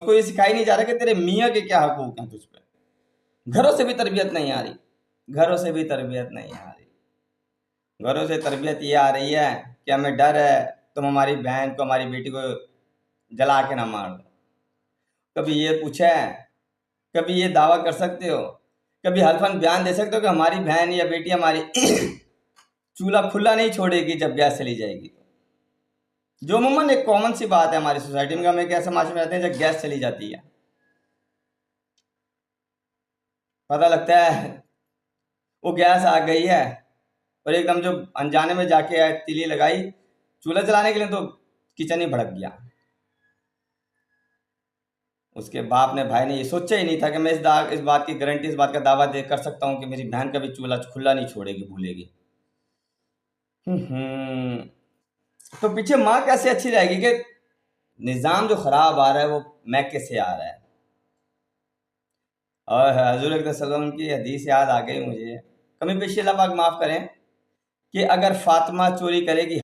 उसको ये सिखाई नहीं जा रहा कि तेरे मियाँ के क्या हकूक हैं तुझ पे। घरों से भी तरबियत नहीं आ रही, घरों से भी तरबियत नहीं आ रही। घरों से तरबियत ये आ रही है कि हमें डर है तुम हमारी बहन को, हमारी बेटी को जला के ना मार दो। कभी ये पूछा है, कभी ये दावा कर सकते हो, कभी हल्फन बयान दे सकते हो कि हमारी बहन या बेटी हमारी चूल्हा खुला नहीं छोड़ेगी जब गैस चली जाएगी। जो अमूमन एक कॉमन सी बात है हमारी सोसाइटी में, हम एक ऐसे समाज में रहते हैं जब गैस चली जाती है, पता लगता है वो गैस आ गई है, और एकदम जो अनजाने में जाके तीली लगाई चूल्हा जलाने के लिए, तो किचन ही भड़क गया। उसके बाप ने, भाई ने ये सोचा ही नहीं था कि मैं इस बात की गारंटी, इस बात का दावा दे कर सकता हूँ कि मेरी बहन कभी चूल्हा खुला नहीं छोड़ेगी, भूलेगी। तो पीछे माँ कैसे अच्छी रहेगी कि निज़ाम जो खराब आ रहा है वो मैके से आ रहा है। और हजूर अकरम सल्लल्लाहु अलैहि वसल्लम की हदीस याद आ गई मुझे, कमी पेशी अल्लाह पाक माफ़ करें, कि अगर फातिमा चोरी करेगी